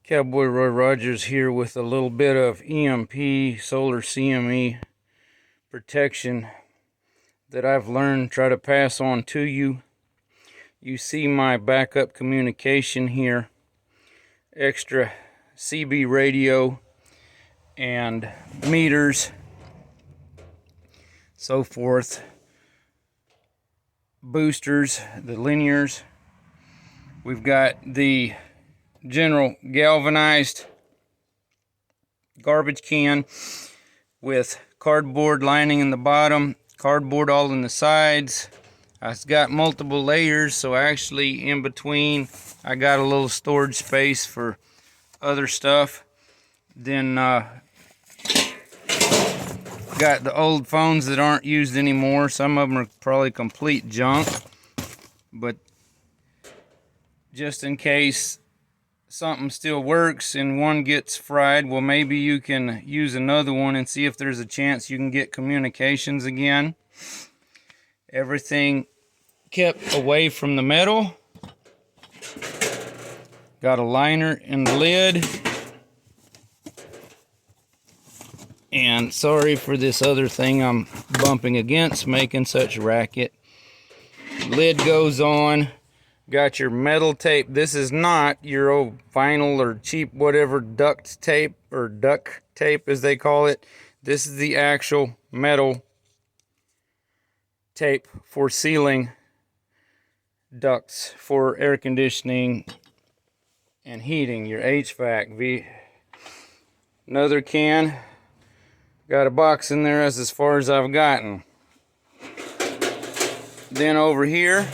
Cowboy Roy Rogers here with a little bit of EMP solar CME protection that I've learned, try to pass on to you. You see my backup communication here, extra CB radio and meters, so forth, boosters, the linears. We've got the general galvanized garbage can with cardboard lining in the bottom, cardboard all in the sides. It's got multiple layers, so actually in between I got a little storage space for other stuff. Then got the old phones that aren't used anymore. Some of them are probably complete junk, but just in case something still works and one gets fried, well, maybe you can use another one and see if there's a chance you can get communications again. Everything kept away from the metal. Got a liner in the lid. And sorry for this other thing I'm bumping against, making such racket. Lid goes on. Got your metal tape. This is not your old vinyl or cheap whatever duct tape, or duct tape as they call it. This is the actual metal tape for sealing ducts for air conditioning and heating, your HVAC. Another can. Got a box in there as far as I've gotten. Then over here,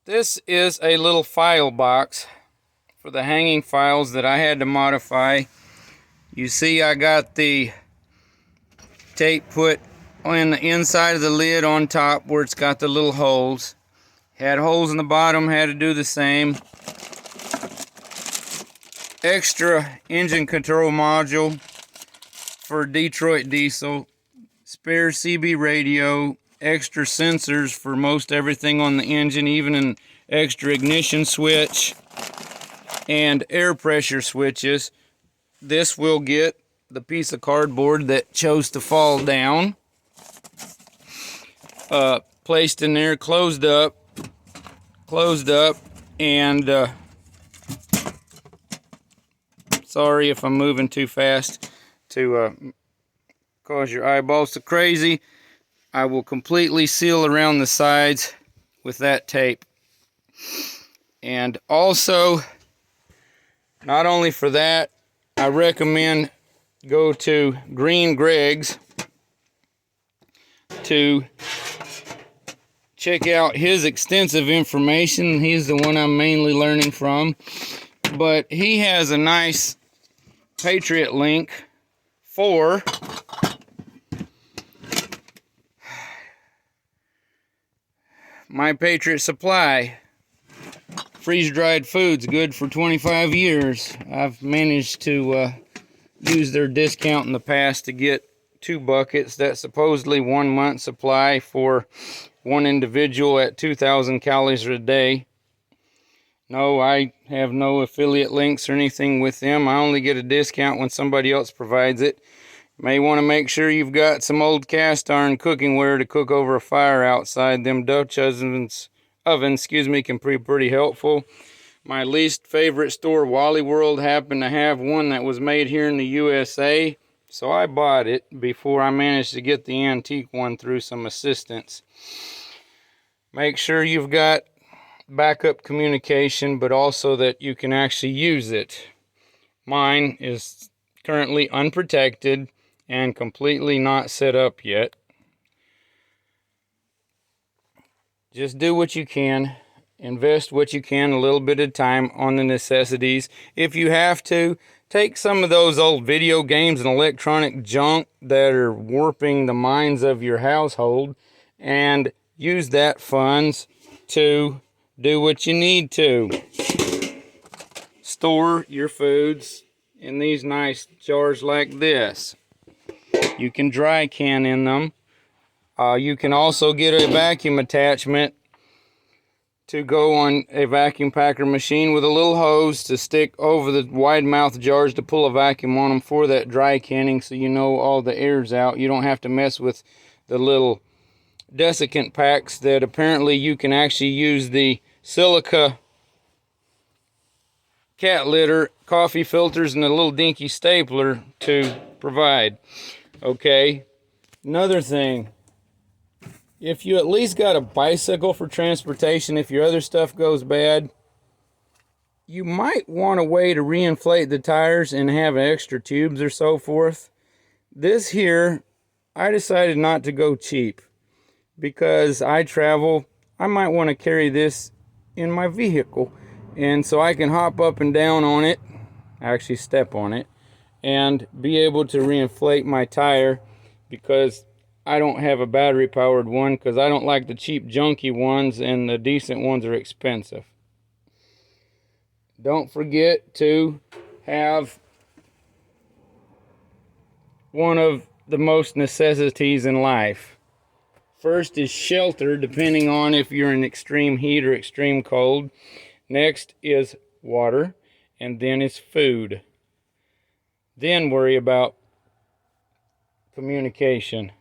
this is a little file box for the hanging files that I had to modify. You see I got the tape put on the inside of the lid on top where it's got the little holes. Had holes in the bottom, had to do the same. Extra engine control module for Detroit diesel. Spare CB radio. Extra sensors for most everything on the engine, even an extra ignition switch and air pressure switches. This will get the piece of cardboard that chose to fall down placed in there, closed up, and sorry if I'm moving too fast to cause your eyeballs to crazy. I will completely seal around the sides with that tape. And also, not only for that, I recommend go to Green Greg's to check out his extensive information. He's the one I'm mainly learning from. But he has a nice Patriot link for My Patriot Supply. Freeze-dried foods, good for 25 years. I've managed to use their discount in the past to get 2 buckets. That's supposedly 1 month supply for one individual at 2,000 calories a day. No, I have no affiliate links or anything with them. I only get a discount when somebody else provides it. May want to make sure you've got some old cast iron cooking ware to cook over a fire outside. Them Dutch ovens, can be pretty helpful. My least favorite store, Wally World, happened to have one that was made here in the USA, so I bought it before I managed to get the antique one through some assistance. Make sure you've got backup communication, but also that you can actually use it. Mine is currently unprotected and completely not set up yet. Just do what you can. Invest what you can a little bit of time on the necessities. If you have to, take some of those old video games and electronic junk that are warping the minds of your household and use that funds to do what you need to. Store your foods in these nice jars like this. You can dry can in them. You can also get a vacuum attachment to go on a vacuum packer machine with a little hose to stick over the wide mouth jars to pull a vacuum on them for that dry canning, so you know all the air's out. You don't have to mess with the little desiccant packs that apparently you can actually use the silica cat litter, coffee filters, and a little dinky stapler to provide. Okay, another thing, if you at least got a bicycle for transportation, if your other stuff goes bad, you might want a way to reinflate the tires and have extra tubes or so forth. This here, I decided not to go cheap because I travel. I might want to carry this in my vehicle, and so I can hop up and down on it, actually step on it, and be able to reinflate my tire, because I don't have a battery powered one, because I don't like the cheap junky ones, and the decent ones are expensive. Don't forget to have one of the most necessities in life. First is shelter, depending on if you're in extreme heat or extreme cold. Next is water, and then is food. Then worry about communication.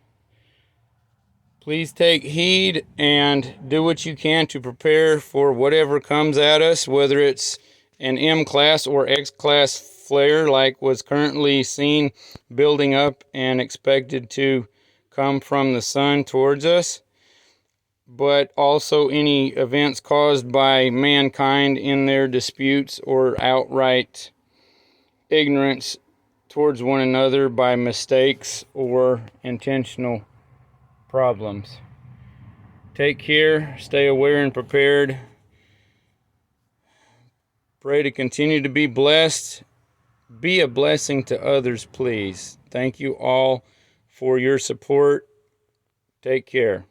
Please take heed and do what you can to prepare for whatever comes at us, whether it's an M-class or X-class flare like was currently seen building up and expected to come from the sun towards us, but also any events caused by mankind in their disputes or outright ignorance towards one another by mistakes or intentional problems. Take care, stay aware and prepared. Pray to continue to be blessed. Be a blessing to others, please. Thank you all for your support. Take care.